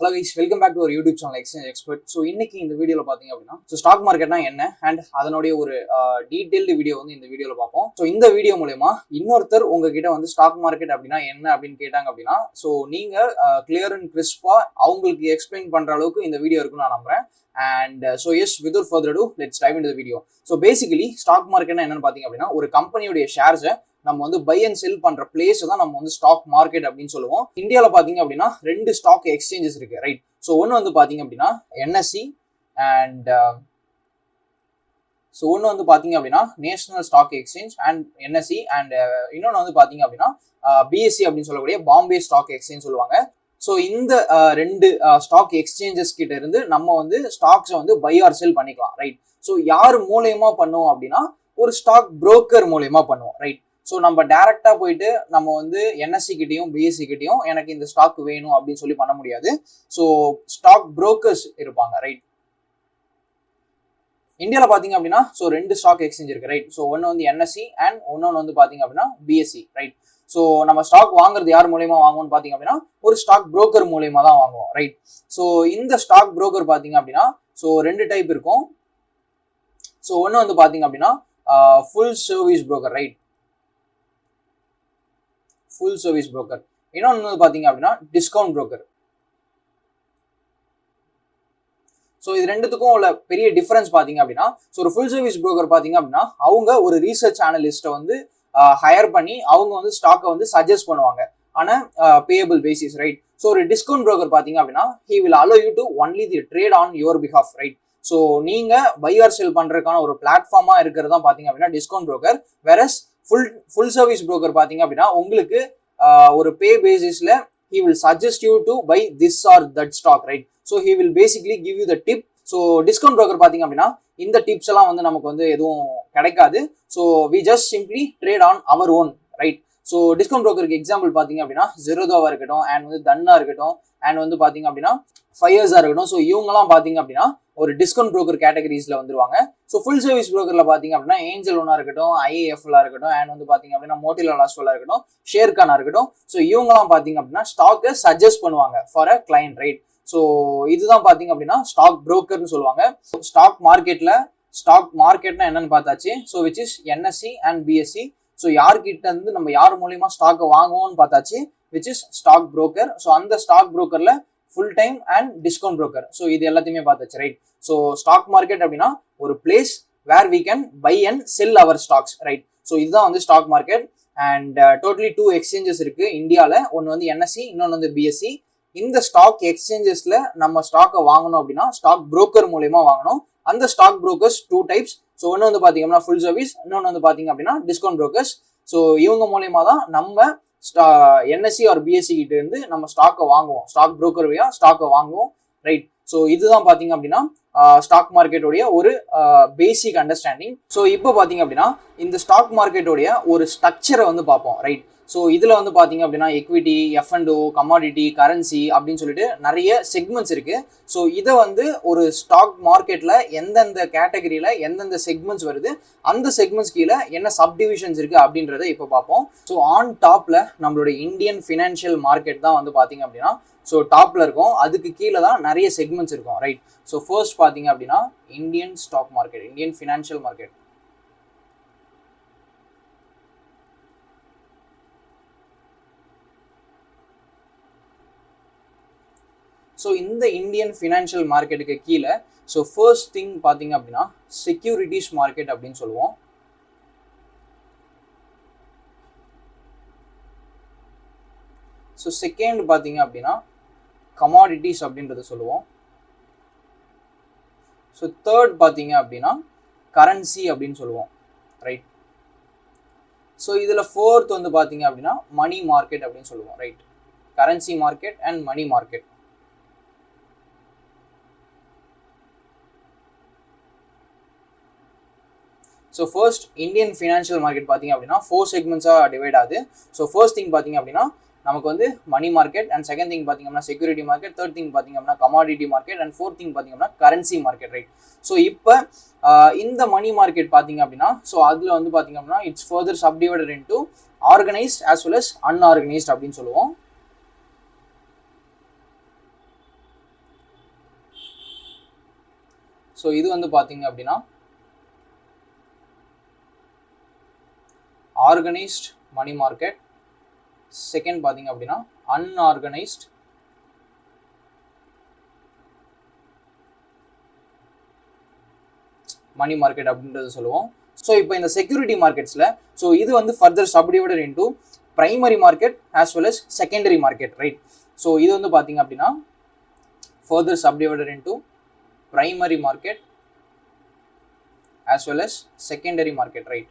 Hello guys, welcome back to our YouTube channel Exchange Expert. So இன்னைக்கு இந்த வீடியோல பாத்தீங்க அப்படின்னா ஸ்டாக் மார்க்கெட்னா என்ன அண்ட் அதனுடைய ஒரு டீடைல்டு வீடியோ வந்து இந்த வீடியோல பார்ப்போம். ஸோ இந்த வீடியோ மூலமா இன்னொருத்தர் உங்ககிட்ட வந்து ஸ்டாக் மார்க்கெட் அப்படின்னா என்ன அப்படின்னு கேட்டாங்க அப்படின்னா ஸோ நீங்க கிளியர் அண்ட் கிறிஸ்பா அவங்களுக்கு எக்ஸ்பிளைன் பண்ற அளவுக்கு இந்த வீடியோ இருக்குன்னு நான் நம்புறேன். And so yes, without further ado, let's dive into the video. So basically stock மார்க்கெட்னா என்னன்னு பாத்தீங்க அப்படின்னா ஒரு கம்பெனியோட ஷேர்ஸை நம்ம வந்து பை அண்ட் செல் பண்ற பிளேஸ் தான் நம்ம வந்து ஸ்டாக் மார்க்கெட் அப்படின்னு சொல்லுவோம். இந்தியாவில் பாத்தீங்க அப்படின்னா 2 ஸ்டாக் எக்ஸ்சேஞ்சஸ் இருக்கு, ரைட்? ஸோ ஒன்று வந்து பாத்தீங்க அப்படின்னா NSE அண்ட் ஸோ ஒன்று வந்து பாத்தீங்க அப்படின்னா national stock exchange and NSE and இன்னொன்று வந்து பாத்தீங்க அப்படின்னா BSE அப்படின்னு சொல்லக்கூடிய பாம்பே ஸ்டாக் எக்ஸ்சேஞ்ச் சொல்லுவாங்க. ஸோ இந்த 2 ஸ்டாக் எக்ஸ்சேஞ்சஸ் கிட்ட இருந்து நம்ம வந்து ஸ்டாக்ஸை வந்து பை ஆர் செல் பண்ணிக்கலாம், ரைட்? ஸோ யார் மூலயமா பண்ணுவோம் அப்படின்னா ஒரு ஸ்டாக் புரோக்கர் மூலயமா பண்ணுவோம், ரைட்? ஸோ நம்ம டைரக்டா போயிட்டு நம்ம வந்து NSE கிட்டையும் BSE கிட்டையும் எனக்கு இந்த ஸ்டாக் வேணும் அப்படின்னு சொல்லி பண்ண முடியாது. ஸோ ஸ்டாக் புரோக்கர்ஸ் இருப்பாங்க, ரைட்? இந்தியாவில் பார்த்தீங்க அப்படின்னா ஸோ 2 ஸ்டாக் எக்ஸ்சேஞ்ச் இருக்கு, ரைட்? ஸோ ஒன்று வந்து NSE அண்ட் இன்னொன்று வந்து பார்த்தீங்க அப்படின்னா BSE, ரைட்? ஸோ நம்ம ஸ்டாக் வாங்குறது யார் மூலயமா வாங்குவோம்னு பார்த்தீங்க அப்படின்னா ஒரு ஸ்டாக் புரோக்கர் மூலயமா தான் வாங்குவோம், ரைட்? ஸோ இந்த ஸ்டாக் புரோக்கர் பார்த்தீங்க அப்படின்னா ஸோ 2 டைப் இருக்கும். ஸோ ஒன்று வந்து பார்த்தீங்க அப்படின்னா full service broker, right? Full service broker. இன்னொன்று வந்து பார்த்தீங்க அப்படின்னா டிஸ்கவுண்ட் புரோக்கர். ஸோ இது ரெண்டுத்துக்கும் உள்ள பெரிய டிஃபரன்ஸ் பார்த்தீங்க அப்படின்னா ஸோ ஒரு ஃபுல் சர்வீஸ் புரோக்கர் பார்த்தீங்க அப்படின்னா அவங்க ஒரு ரீசர்ச் அனலிஸ்ட்டை வந்து ஹையர் பண்ணி அவங்க வந்து ஸ்டாக்கை வந்து சஜஸ்ட் பண்ணுவாங்க ஆனால் பேயபிள் பேசிஸ், ரைட்? ஸோ ஒரு டிஸ்கவுண்ட் புரோக்கர் பார்த்தீங்க அப்படின்னா he will allow you to only the trade on your behalf, right? So நீங்க பை ஆர் செல் பண்றதுக்கான ஒரு பிளாட்ஃபார்மா இருக்கிறது தான் பார்த்தீங்க அப்படின்னா discount broker. Whereas full service broker பார்த்தீங்க அப்படின்னா உங்களுக்கு ஒரு பே பேசிஸ்ல he will suggest you to buy this or that stock, right? So he will basically give you the tip. So discount broker பாத்தீங்க அப்படின்னா இந்த டிப்ஸ் எல்லாம் வந்து நமக்கு வந்து எதுவும் கிடைக்காது. So we just simply trade on our own, right? So discount ப்ரோக்கருக்கு எக்ஸாம்பிள் பார்த்தீங்க அப்படின்னா ஜெரோதாவா இருக்கட்டும் அண்ட் வந்து தன்னா இருக்கட்டும் அண்ட் வந்து பார்த்தீங்க அப்படின்னா ஃபயர்ஸாக இருக்கட்டும். ஸோ இவங்கெல்லாம் பார்த்தீங்க அப்படின்னா ஒரு டிஸ்கவுண்ட் ப்ரோக்கர் கேட்டகரிஸில் வந்துருவாங்க. ஸோ ஃபுல் சர்வீஸ் ப்ரோக்கரில் பார்த்தீங்க அப்படின்னா ஏஞ்சல் ஒன்னா இருக்கட்டும், IAFல இருக்கட்டும் அண்ட் வந்து பார்த்தீங்க அப்படின்னா மோட்டிலால் ஆஸ்ட்ரலா இருக்கட்டும், ஷேர்கானா இருக்கட்டும். ஸோ இவங்கெல்லாம் பார்த்தீங்க அப்படின்னா ஸ்டாக்கை சஜஸ்ட் பண்ணுவாங்க for a client, right? So இதுதான் பார்த்தீங்க அப்படின்னா ஸ்டாக் புரோக்கர்னு சொல்லுவாங்க. ஸ்டாக் மார்க்கெட்னா என்னன்னு பார்த்தாச்சு. So which is NSE and BSE. So யார்கிட்ட இருந்து நம்ம யார் மூலியமா ஸ்டாக்கை வாங்குவோம்னு பார்த்தாச்சு, which is stock broker. So அந்த ஸ்டாக் புரோக்கர்ல full time and discount broker. So இது எல்லாத்தையுமே பார்த்தாச்சு, ரைட்? ஸோ ஸ்டாக் மார்க்கெட் அப்படின்னா ஒரு place where we can buy and sell our stocks, right? So இதுதான் வந்து stock market. And totally 2 exchanges இருக்கு இந்தியாவில். ஒன்று வந்து NSE, இன்னொன்று வந்து BSE. இந்த ஸ்டாக் எக்ஸ்சேஞ்சஸ்ல நம்ம ஸ்டாக்கை வாங்கணும் அப்படின்னா ஸ்டாக் புரோக்கர் மூலயமா வாங்கணும். அந்த ஸ்டாக் புரோக்கர்ஸ் 2 டைப்ஸ். ஸோ ஒன்று வந்து பார்த்தீங்கன்னா ஃபுல் சர்வீஸ், இன்னொன்று வந்து பார்த்தீங்க அப்படின்னா டிஸ்கவுண்ட் புரோக்கர்ஸ். ஸோ இவங்க மூலயமா தான் நம்ம NSE ஆர் BSE கிட்ட இருந்து நம்ம ஸ்டாக்கை வாங்குவோம், ஸ்டாக் புரோக்கர் வழியா ஸ்டாக்கை வாங்குவோம், ரைட்? ஸோ இதுதான் பார்த்தீங்க அப்படின்னா ஸ்டாக் மார்க்கெட்டோடைய ஒரு பேசிக் அண்டர்ஸ்டாண்டிங். ஸோ இப்போ பார்த்தீங்க அப்படின்னா இந்த ஸ்டாக் மார்க்கெட்டோடைய ஒரு ஸ்ட்ரக்சரை வந்து பார்ப்போம், ரைட்? ஸோ இதில் வந்து பார்த்தீங்க அப்படின்னா எக்விட்டி, F&O, கமாடிட்டி, கரன்சி அப்படின்னு சொல்லிட்டு நிறைய செக்மெண்ட்ஸ் இருக்கு. ஸோ இதை வந்து ஒரு ஸ்டாக் மார்க்கெட்டில் எந்தெந்த கேட்டகரியில் எந்தெந்த செக்மெண்ட்ஸ் வருது, அந்த செக்மெண்ட்ஸ் கீழே என்ன சப்டிவிஷன்ஸ் இருக்கு அப்படின்றத இப்போ பார்ப்போம். ஸோ ஆன் டாப்ல நம்மளோட இந்தியன் ஃபினான்ஷியல் மார்க்கெட் தான் வந்து பார்த்தீங்க அப்படின்னா ஸோ டாப்ல இருக்கும். அதுக்கு கீழே தான் நிறைய செக்மெண்ட்ஸ் இருக்கும், ரைட்? ஸோ ஃபர்ஸ்ட் பார்த்தீங்க அப்படின்னா Indian stock market, Indian financial market. So இந்த இந்தியன் ஃபினான்ஷியல் மார்க்கெட்டுக்கு கீழே ஸோ ஃபர்ஸ்ட் திங் பார்த்தீங்க அப்படின்னா செக்யூரிட்டிஸ் மார்க்கெட் அப்படின்னு சொல்லுவோம். ஸோ செகண்ட் பார்த்தீங்க அப்படின்னா கமாடிட்டிஸ் அப்படின்றத சொல்லுவோம். ஸோ தேர்ட் பார்த்தீங்க அப்படின்னா கரன்சி அப்படின்னு சொல்லுவோம், ரைட்? ஸோ இதில் ஃபோர்த் வந்து பார்த்தீங்க அப்படின்னா மணி மார்க்கெட் அப்படின்னு சொல்லுவோம், right? Currency market and money market. So first Indian financial market பார்த்தீங்க அப்படின்னா 4 செக்மெண்ட்ஸாக டிவைட் ஆகுது. ஸோ ஃபர்ஸ்ட் திங் பார்த்தீங்க அப்படின்னா நமக்கு வந்து money market, and second thing பார்த்தீங்க அப்படின்னா செக்யூரிட்டி மார்க்கெட், தேர்ட் திங் பார்த்தீங்க அப்படின்னா commodity market, and fourth thing பார்த்தீங்க அப்படின்னா கரன்சி மார்க்கெட், ரைட்? ஸோ இப்போ இந்த மணி மார்க்கெட் பார்த்தீங்க அப்படின்னா ஸோ அதில் வந்து பார்த்தீங்க அப்படின்னா it's further subdivided into organised as well as unorganised அப்படின்னு சொல்லுவோம். ஸோ இது வந்து பார்த்தீங்க அப்படின்னா ஆர்கனைஸ்ட் மணி மார்க்கெட். செகண்ட் பார்த்தீங்க அப்படின்னா அன்ஆர்கனைஸ்ட் மணி மார்க்கெட் அப்படின்றது சொல்லுவோம். ஸோ இப்போ இந்த செக்யூரிட்டி மார்க்கெட்ஸில் ஸோ இது வந்து further subdivided into primary market as well as secondary market, right. So இது வந்து பார்த்தீங்க அப்படின்னா further subdivided into primary market as well as secondary market, right.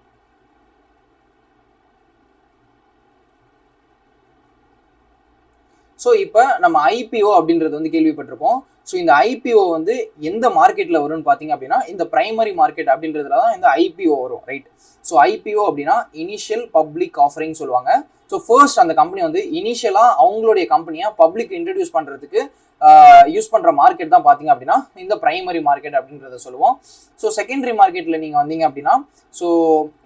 So இப்போ நம்ம ஐபிஓ அப்படின்றது வந்து கேள்விப்பட்டிருப்போம். ஸோ இந்த ஐபிஓ வந்து எந்த மார்க்கெட்டில் வரும்னு பார்த்தீங்க அப்படின்னா இந்த பிரைமரி மார்க்கெட் அப்படின்றதுல தான் இந்த ஐபிஓ வரும், ரைட். ஸோ ஐபிஓ அப்படின்னா இனிஷியல் பப்ளிக் ஆஃபரிங் சொல்லுவாங்க. ஸோ ஃபர்ஸ்ட் அந்த கம்பெனி வந்து இனிஷியலாக அவங்களுடைய கம்பெனியை பப்ளிக் இன்ட்ரடியூஸ் பண்ணுறதுக்கு யூஸ் பண்ணுற மார்க்கெட் தான் பார்த்தீங்க அப்படின்னா இந்த பிரைமரி மார்க்கெட் அப்படின்றத சொல்லுவோம். ஸோ செகண்டரி மார்க்கெட்டில் நீங்கள் வந்தீங்க அப்படின்னா ஸோ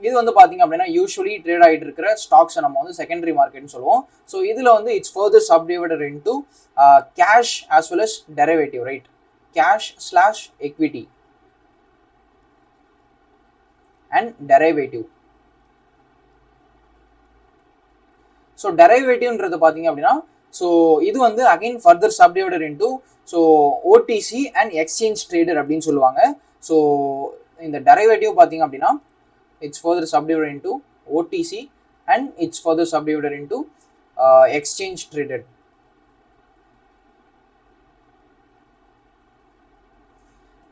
இது வந்து பார்த்தீங்க அப்படின்னா யூஸ்வலி ட்ரேட் ஆகிட்டு இருக்கிற ஸ்டாக்ஸை நம்ம வந்து செகண்டரி மார்க்கெட்னு சொல்லுவோம். ஸோ இதில் வந்து it's further subdivided into cash as well as derivative, right. cash/equity and derivative. So டெரிவேட்டிவ்ன்றது பார்த்தீங்க அப்படின்னா ஸோ இது வந்து again further subdivided into so OTC and exchange traded அப்படின்னு சொல்லுவாங்க. ஸோ இந்த டெரிவேட்டிவ் பார்த்தீங்க அப்படின்னா it's further subdivided into OTC and it's further subdivided into exchange traded.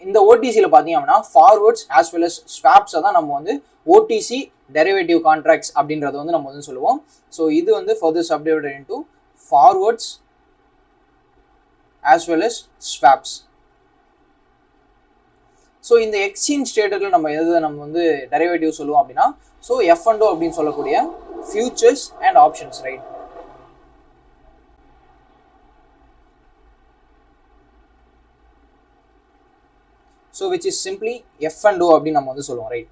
இந்த ஓடிசியில் பார்த்தீங்க அப்படின்னா ஃபார்வர்ட்ஸ் ஆஸ் வெல் அஸ் ஸ்வாப்ஸை தான் நம்ம வந்து ஓடிசி டெரிவேட்டிவ் கான்ட்ராக்ட்ஸ் அப்படின்றத வந்து நம்ம வந்து சொல்லுவோம். ஸோ இது வந்து further subdivided into forwards as well as swaps. So இந்த எக்ஸ்சேஞ்ச் ட்ரேடரில் நம்ம வந்து டெரிவேட்டிவ் சொல்லுவோம் அப்படின்னா ஸோ F&O அப்படின்னு சொல்லக்கூடிய futures and options, right. So which is simply F&O அப்படின்னு நம்ம வந்து சொல்லுவோம், ரைட்.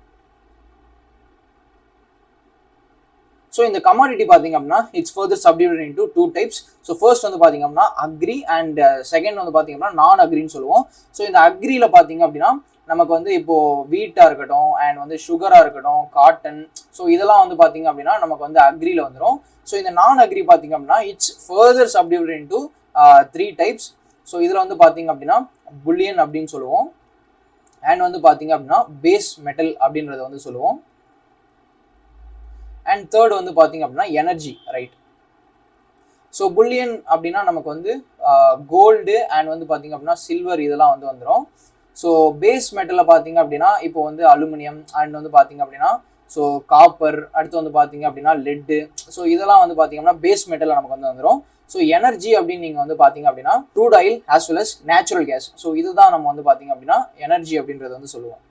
ஸோ இந்த கமாடிட்டி பார்த்தீங்க அப்படின்னா it's further subdivided into two types. So first வந்து பார்த்தீங்க அப்படின்னா அக்ரி அண்ட் செகண்ட் வந்து பார்த்தீங்க அப்படின்னா நான் அக்ரின்னு சொல்லுவோம். ஸோ இந்த அக்ரியில் பார்த்தீங்க அப்படின்னா நமக்கு வந்து இப்போ வீட்டாக இருக்கட்டும் அண்ட் வந்து சுகராக இருக்கட்டும், காட்டன், ஸோ இதெல்லாம் வந்து பார்த்தீங்க அப்படின்னா நமக்கு வந்து அக்ரியில் வந்துடும். ஸோ இந்த நான் அக்ரி பார்த்தீங்க அப்படின்னா it's further subdivided into three types. So இதில் வந்து பார்த்தீங்க அப்படின்னா புல்லியன் அப்படின்னு சொல்லுவோம் அண்ட் வந்து பார்த்தீங்க அப்படின்னா பேஸ் மெட்டல் அப்படின்றத வந்து சொல்லுவோம். அண்ட் தேர்ட் வந்து பார்த்தீங்க அப்படின்னா எனர்ஜி, ரைட். ஸோ புல்லியன் அப்படின்னா நமக்கு வந்து கோல்டு அண்ட் வந்து பார்த்தீங்க அப்படின்னா சில்வர் இதெல்லாம் வந்து வந்துடும். ஸோ பேஸ் மெட்டலில் பார்த்தீங்க அப்படின்னா இப்போ வந்து அலுமினியம் அண்ட் வந்து பார்த்தீங்க அப்படின்னா ஸோ காப்பர், அடுத்து வந்து பார்த்தீங்க அப்படின்னா லெட்டு, ஸோ இதெல்லாம் வந்து பார்த்தீங்க அப்படின்னா பேஸ் மெட்டலில் நமக்கு வந்து வந்துடும். ஸோ எனர்ஜி அப்படின்னு நீங்கள் வந்து பார்த்தீங்க அப்படின்னா crude oil as well as natural gas, so இதுதான் நம்ம வந்து பார்த்தீங்க அப்படின்னா எனர்ஜி அப்படின்றது வந்து சொல்லுவோம்.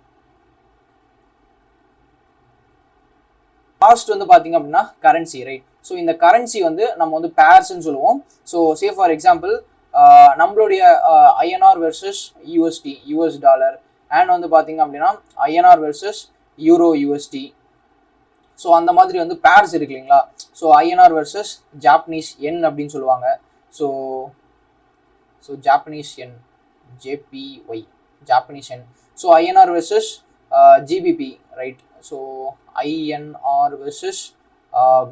காஸ்ட் வந்து பார்த்தீங்க அப்படின்னா கரன்சி, ரைட். ஸோ இந்த கரன்சி வந்து நம்ம வந்து பேர்ஸ்ன்னு சொல்லுவோம். ஸோ சே ஃபார் எக்ஸாம்பிள் நம்மளுடைய INR versus USD, US dollar, and வந்து பார்த்தீங்க அப்படின்னா INR versus euro USD. So அந்த மாதிரி வந்து பேர்ஸ் இருக்கு இல்லைங்களா. So INR versus Japanese yen அப்படின்னு சொல்லுவாங்க. So Japanese yen, JPY, Japanese yen. So INR versus GBP, right. So INR versus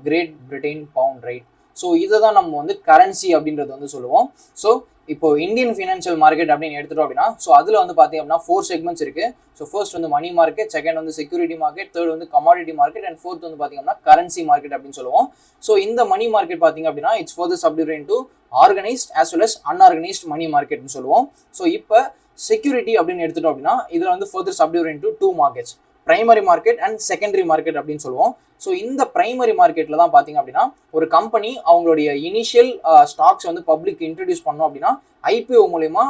Great Britain pound, right. So இதை தான் நம்ம வந்து கரன்சி அப்படின்றது வந்து சொல்லுவோம். ஸோ இப்போ இந்தியன் ஃபினான்ஷியல் மார்க்கெட் அப்படின்னு எடுத்துட்டோம் அப்படின்னா ஸோ அதில் வந்து பார்த்தீங்க அப்படின்னா 4 செக்மெண்ட்ஸ் இருக்கு. ஸோ ஃபர்ஸ்ட் வந்து மணி மார்க்கெட், செகண்ட் வந்து செக்யூரிட்டி மார்க்கெட், தேர்ட் வந்து கமாடிட்டி மார்க்கெட், அண்ட் ஃபோர்த் வந்து பார்த்தீங்க அப்படின்னா கரன்சி மார்க்கெட் அப்படின்னு சொல்லுவோம். ஸோ இந்த மணி மார்க்கெட் பார்த்தீங்க அப்படின்னா it's further subdivided into organised as well as unorganised money மார்க்கெட்னு சொல்லுவோம். ஸோ இப்போ செக்யூரிட்டி அப்படின்னு எடுத்துட்டோம் அப்படின்னா இதில் வந்து further subdivided into 2 markets, primary market and secondary market அப்படின்னு சொல்லுவோம். ஸோ இந்த பிரைமரி மார்க்கெட்டில் தான் பார்த்தீங்க அப்படின்னா ஒரு கம்பெனி அவங்களுடைய இனிஷியல் ஸ்டாக்ஸ் வந்து பப்ளிக் இன்ட்ரடியூஸ் பண்ணோம் அப்படின்னா ஐபிஓ மூலமா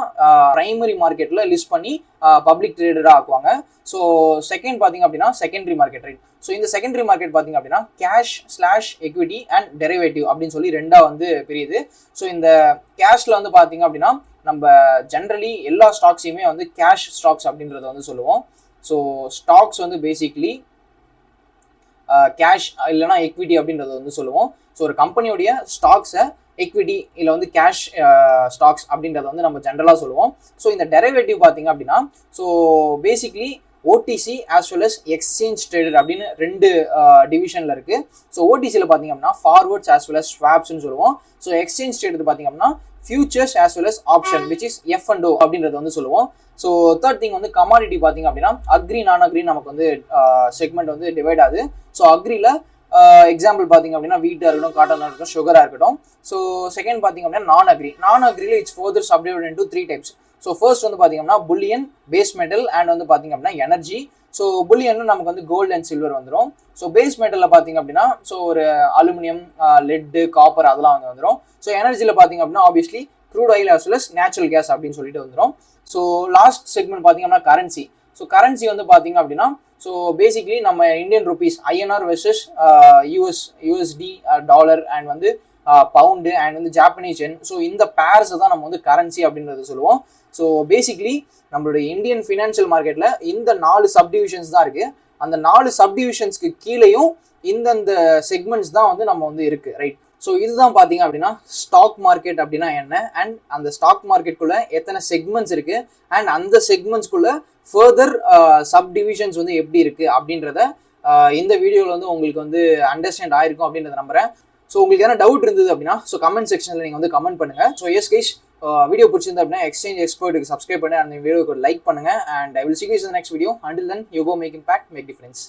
பிரைமரி மார்க்கெட்டில் லிஸ்ட் பண்ணி பப்ளிக் ட்ரேடடாக ஆக்குவாங்க. ஸோ செகண்ட் பார்த்தீங்க அப்படின்னா செகண்டரி மார்க்கெட், ரைட். ஸோ இந்த செகண்டரி மார்க்கெட் பார்த்தீங்க அப்படின்னா கேஷ்/எக்விட்டி அண்ட் டெரிவேட்டிவ் அப்படின்னு சொல்லி ரெண்டாக வந்து பிரியுது. ஸோ இந்த கேஷில் வந்து பார்த்தீங்க அப்படின்னா நம்ம ஜென்ரலி எல்லா ஸ்டாக்ஸையுமே வந்து கேஷ் ஸ்டாக்ஸ் அப்படின்றத வந்து சொல்லுவோம். ஸோ ஸ்டாக்ஸ் வந்து பேசிக்லி கேஷ் இல்லைனா எக்விட்டி அப்படின்றத வந்து சொல்லுவோம். ஸோ ஒரு கம்பெனியோடைய ஸ்டாக்ஸை எக்விட்டி இல்லை வந்து கேஷ் ஸ்டாக்ஸ் அப்படின்றத வந்து நம்ம ஜென்ரலாக சொல்லுவோம். ஸோ இந்த டெரிவேட்டிவ் பார்த்தீங்க அப்படின்னா so basically OTC as well as exchange traded அப்படின்னு ரெண்டு டிவிஷனில் இருக்குது. ஸோ ஓடிசியில் பார்த்தீங்க அப்படின்னா ஃபார்வர்ட்ஸ் ஆஸ் வெல் அஸ் ஸ்வாப்ஸ்ன்னு சொல்லுவோம். ஸோ எக்ஸ்சேஞ்ச் ட்ரேடட் பார்த்தீங்க அப்படின்னா futures as well as option which is F&O அப்படின்றத வந்து சொல்லுவோம். ஸோ தேர்ட் திங் வந்து கமாடிட்டி பார்த்தீங்க அப்படின்னா அக்ரி நான் அக்ரி நமக்கு வந்து செக்மெண்ட் வந்து டிவைட் ஆகுது. ஸோ அக்ரியில் எக்ஸாம்பிள் பார்த்தீங்க அப்படின்னா வீட்டாக இருக்கட்டும், காட்டனாக இருக்கட்டும், சுகராக இருக்கட்டும். ஸோ செகண்ட் பார்த்தீங்க அப்படின்னா நான் அக்ரியில் it's further subdivided into 3 types. So first வந்து பார்த்தீங்கன்னா புல்லியன், பேஸ் மெட்டல் அண்ட் வந்து பார்த்தீங்க அப்படின்னா எனர்ஜி. ஸோ புல்லியன் நமக்கு வந்து கோல்டு அண்ட் சில்வர் வந்துடும். ஸோ பேஸ் மெட்டலில் பார்த்தீங்க அப்படின்னா ஸோ ஒரு அலுமினியம், லெட்டு, காப்பர் அதெல்லாம் வந்து வந்துடும். ஸோ எனர்ஜியில் பார்த்தீங்க அப்படின்னா obviously crude oil as well as natural gas அப்படின்னு சொல்லிட்டு வந்துடும். ஸோ லாஸ்ட் செக்மெண்ட் பார்த்தீங்க அப்படின்னா கரன்சி. ஸோ கரன்சி வந்து பார்த்தீங்க அப்படின்னா ஸோ பேசிக்லி நம்ம Indian rupees INR versus USD dollar and வந்து பவுண்டு அண்ட் வந்து ஜாப்பனீஸ் என். ஸோ இந்த பேர்ஸை தான் நம்ம வந்து கரன்சி அப்படின்றத சொல்லுவோம். ஸோ பேசிக்லி நம்மளுடைய இந்தியன் ஃபினான்ஷியல் மார்க்கெட்டில் இந்த 4 சப்டிவிஷன்ஸ் தான் இருக்குது. அந்த 4 சப்டிவிஷன்ஸ்க்கு கீழேயும் இந்தந்த செக்மெண்ட்ஸ் தான் வந்து நம்ம வந்து இருக்குது, ரைட்? ஸோ இதுதான் பார்த்தீங்க அப்படின்னா ஸ்டாக் மார்க்கெட் அப்படின்னா என்ன, அண்ட் அந்த ஸ்டாக் மார்க்கெட்டுக்குள்ளே எத்தனை செக்மெண்ட்ஸ் இருக்குது, அண்ட் அந்த செக்மெண்ட்ஸ்குள்ளே ஃபர்தர் சப்டிவிஷன்ஸ் வந்து எப்படி இருக்குது அப்படின்றத இந்த வீடியோவில் வந்து உங்களுக்கு வந்து அண்டர்ஸ்டாண்ட் ஆயிருக்கும் அப்படின்றத நம்புறேன். ஸோ உங்களுக்கு எதனா டவுட் இருந்தது அப்படின்னா ஸோ கமெண்ட் செக்ஷனில் நீங்கள் வந்து கமெண்ட் பண்ணுங்கள். ஸோ எஸ் கைஸ், வீடியோ பிடிச்சிருந்தா அப்படின்னா எக்ஸ்சேஞ்ச் எக்ஸ்பர்ட்டுக்கு சப்ஸ்கிரைப் பண்ணி அந்த வீடியோக்கு லைக் பண்ணுங்கள். And I will see you in the next video. Until then, you go make impact, make difference.